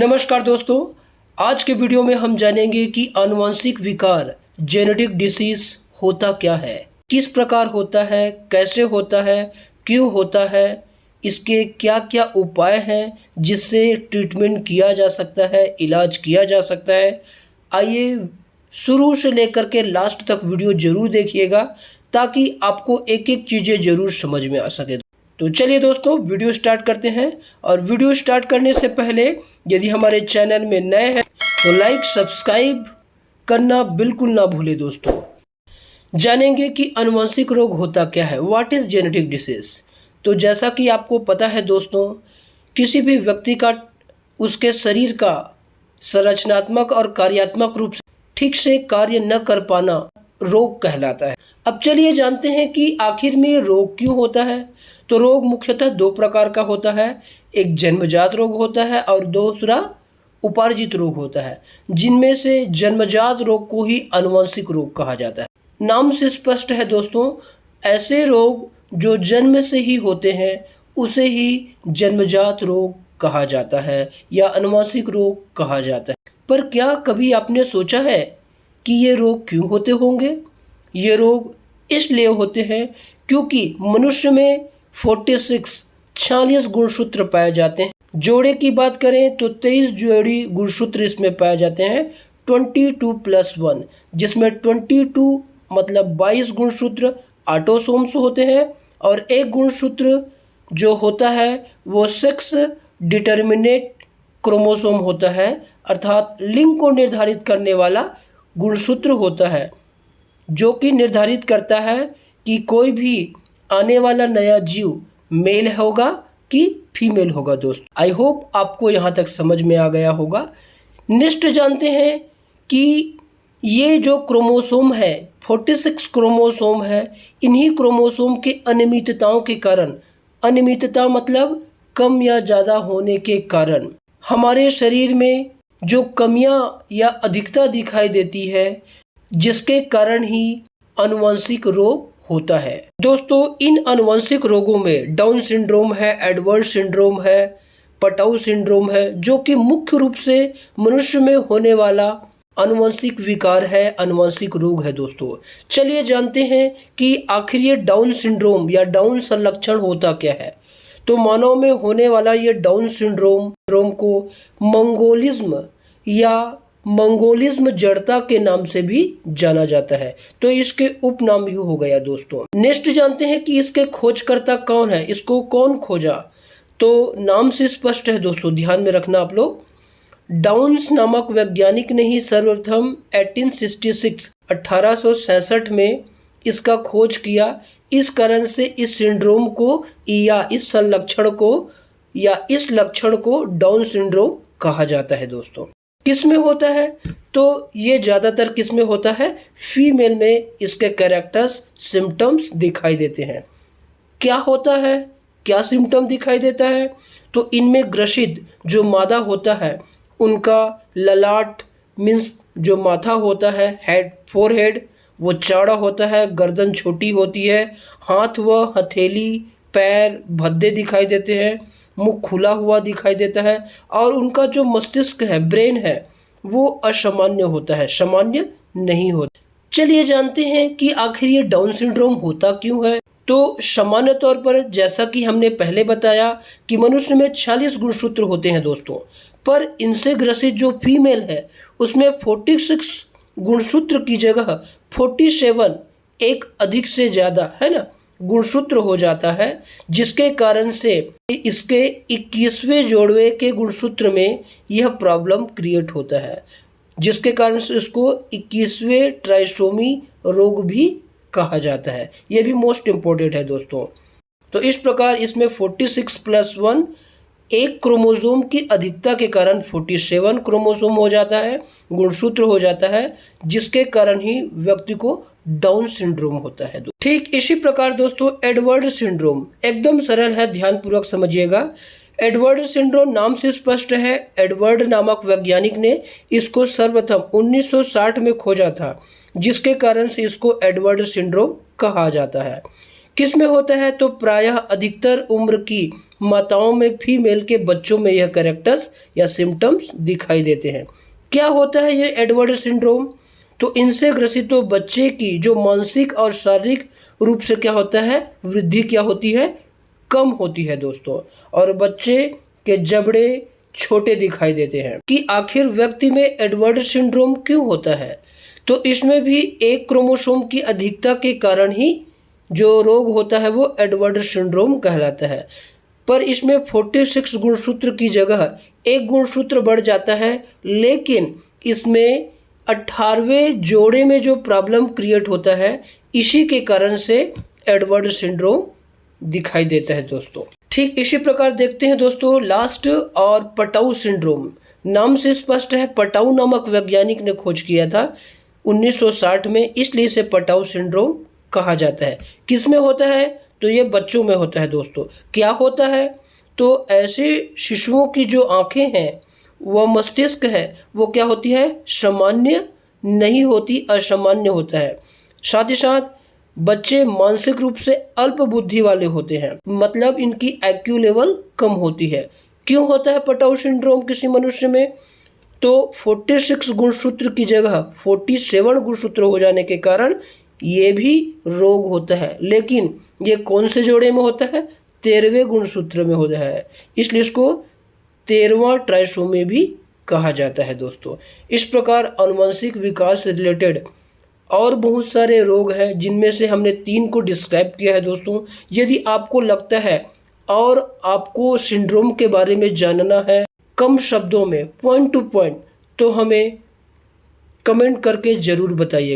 नमस्कार दोस्तों, आज के वीडियो में हम जानेंगे कि आनुवंशिक विकार जेनेटिक डिसीज होता क्या है, किस प्रकार होता है, कैसे होता है, क्यों होता है, इसके क्या क्या उपाय हैं जिससे ट्रीटमेंट किया जा सकता है, इलाज किया जा सकता है। आइए शुरू से लेकर के लास्ट तक वीडियो ज़रूर देखिएगा ताकि आपको एक एक चीज़ें ज़रूर समझ में आ सके। तो चलिए दोस्तों वीडियो स्टार्ट करते हैं। और वीडियो स्टार्ट करने से पहले यदि हमारे चैनल में नए हैं तो लाइक सब्सक्राइब करना बिल्कुल ना भूलें। दोस्तों जानेंगे कि आनुवंशिक रोग होता क्या है, व्हाट इज़ जेनेटिक डिसीज। तो जैसा कि आपको पता है दोस्तों, किसी भी व्यक्ति का उसके शरीर का संरचनात्मक और कार्यात्मक रूप से ठीक से कार्य न कर पाना रोग कहलाता है। अब चलिए जानते हैं कि आखिर में रोग क्यों होता है। तो रोग मुख्यतः दो प्रकार का होता है, एक जन्मजात रोग होता है और दूसरा उपार्जित रोग होता है, जिनमें से जन्मजात रोग को ही आनुवंशिक रोग कहा जाता है। नाम से स्पष्ट है दोस्तों, ऐसे रोग जो जन्म से ही होते हैं उसे ही जन्मजात रोग कहा जाता है या आनुवंशिक रोग कहा जाता है। पर क्या कभी आपने सोचा है कि ये रोग क्यों होते होंगे? ये रोग इसलिए होते हैं क्योंकि मनुष्य में 46 गुणसूत्र पाए जाते हैं। जोड़े की बात करें तो 23 जोड़ी गुणसूत्र इसमें पाए जाते हैं, 22+1, जिसमें 22 मतलब 22 गुणसूत्र ऑटोसोम्स होते हैं और एक गुणसूत्र जो होता है वो सेक्स डिटर्मिनेट क्रोमोसोम होता है, अर्थात लिंग को निर्धारित करने वाला गुणसूत्र होता है, जो कि निर्धारित करता है कि कोई भी आने वाला नया जीव मेल होगा कि फीमेल होगा। दोस्त आई होप आपको यहाँ तक समझ में आ गया होगा। नेक्स्ट जानते हैं कि ये जो क्रोमोसोम है 46 क्रोमोसोम है, इन्हीं क्रोमोसोम के अनियमितताओं के कारण, अनियमितता मतलब कम या ज़्यादा होने के कारण हमारे शरीर में जो कमियां या अधिकता दिखाई देती है, जिसके कारण ही आनुवंशिक रोग होता है। दोस्तों इन आनुवंशिक रोगों में डाउन सिंड्रोम है, एडवर्ड सिंड्रोम है, पटाउ सिंड्रोम है, जो कि मुख्य रूप से मनुष्य में होने वाला आनुवंशिक विकार है, आनुवंशिक रोग है। दोस्तों चलिए जानते हैं कि आखिर ये डाउन सिंड्रोम या डाउन संलक्षण होता क्या है। तो मानव में होने वाला ये डाउन सिंड्रोम को मंगोलिज्म या मंगोलिज्म जड़ता के नाम से भी जाना जाता है, तो इसके उपनाम यूं हो गया। दोस्तों नेक्स्ट जानते हैं कि इसके खोजकर्ता कौन है, इसको कौन खोजा। तो नाम से स्पष्ट है दोस्तों, ध्यान में रखना आप लोग। डाउन्स नामक वैज्ञानिक ने ही सर्वप्रथम 1866 में इसका खोज किया। इस कारण से इस सिंड्रोम को या इस संलक्षण को या इस लक्षण को डाउन सिंड्रोम कहा जाता है। दोस्तों किस में होता है? तो ये ज़्यादातर किस में होता है? फीमेल में इसके कैरेक्टर्स सिम्टम्स दिखाई देते हैं। क्या होता है, क्या सिम्टम दिखाई देता है? तो इनमें ग्रसित जो मादा होता है उनका ललाट मीन्स जो माथा होता है, हेड फोरहेड वो चौड़ा होता है, गर्दन छोटी होती है, हाथ व हथेली पैर भद्दे दिखाई देते हैं, मुख खुला हुआ दिखाई देता है और उनका जो मस्तिष्क है, ब्रेन है, वो असामान्य होता है, सामान्य नहीं होता। चलिए जानते हैं कि आखिर ये डाउन सिंड्रोम होता क्यों है। तो सामान्य तौर पर जैसा कि हमने पहले बताया कि मनुष्य में 46 गुणसूत्र होते हैं दोस्तों, पर इनसे ग्रसित जो फीमेल है उसमें 46 गुणसूत्र की जगह 47 एक अधिक से ज़्यादा है ना गुणसूत्र हो जाता है, जिसके कारण से इसके 21वें जोड़वे के गुणसूत्र में यह प्रॉब्लम क्रिएट होता है, जिसके कारण से इसको 21वें ट्राइसोमी रोग भी कहा जाता है। यह भी मोस्ट इम्पोर्टेंट है दोस्तों। तो इस प्रकार इसमें 46+1 एक क्रोमोसोम की अधिकता के कारण 47 क्रोमोसोम हो जाता है, गुणसूत्र हो जाता है, जिसके कारण ही व्यक्ति को डाउन सिंड्रोम होता है। ठीक इसी प्रकार दोस्तों एडवर्ड सिंड्रोम एकदम सरल है, ध्यानपूर्वक समझिएगा। एडवर्ड सिंड्रोम नाम से स्पष्ट है। एडवर्ड नामक वैज्ञानिक ने इसको सर्वप्रथम 1960 में खोजा था, जिसके कारण से इसको एडवर्ड सिंड्रोम कहा जाता है। किस में होता है? तो प्रायः अधिकतर उम्र की माताओं में, फीमेल के बच्चों में यह कैरेक्टर्स या सिम्टम्स दिखाई देते हैं। क्या होता है ये एडवर्ड सिंड्रोम? तो इनसे ग्रसित तो बच्चे की जो मानसिक और शारीरिक रूप से क्या होता है, वृद्धि क्या होती है, कम होती है दोस्तों, और बच्चे के जबड़े छोटे दिखाई देते हैं। कि आखिर व्यक्ति में एडवर्ड सिंड्रोम क्यों होता है? तो इसमें भी एक क्रोमोसोम की अधिकता के कारण ही जो रोग होता है वो एडवर्ड सिंड्रोम कहलाता है। पर इसमें 46 गुणसूत्र की जगह एक गुणसूत्र बढ़ जाता है, लेकिन इसमें 18वें जोड़े में जो प्रॉब्लम क्रिएट होता है, इसी के कारण से एडवर्ड सिंड्रोम दिखाई देता है दोस्तों। ठीक इसी प्रकार देखते हैं दोस्तों लास्ट और पटाऊ सिंड्रोम। नाम से स्पष्ट है, पटाऊ नामक वैज्ञानिक ने खोज किया था 1960 में, इसलिए इसे पटाऊ सिंड्रोम कहा जाता है। किस में होता है? तो ये बच्चों में होता है दोस्तों। क्या होता है? तो ऐसे शिशुओं की जो आंखें हैं, वह मस्तिष्क है, वो क्या होती है, सामान्य नहीं होती, असामान्य होता है। साथ ही साथ बच्चे मानसिक रूप से अल्प बुद्धि वाले होते हैं, मतलब इनकी IQ लेवल कम होती है। क्यों होता है पटाऊ सिंड्रोम किसी मनुष्य में? तो 46 गुणसूत्र की जगह 47 गुणसूत्र हो जाने के कारण ये भी रोग होता है, लेकिन ये कौन से जोड़े में होता है? 13वें गुणसूत्र में होता है, इसलिए इसको 13वां ट्राइसोमी भी कहा जाता है दोस्तों। इस प्रकार आनुवंशिक विकास से रिलेटेड और बहुत सारे रोग हैं, जिनमें से हमने 3 को डिस्क्राइब किया है दोस्तों। यदि आपको लगता है और आपको सिंड्रोम के बारे में जानना है कम शब्दों में, पॉइंट टू पॉइंट, तो हमें कमेंट करके ज़रूर बताइए।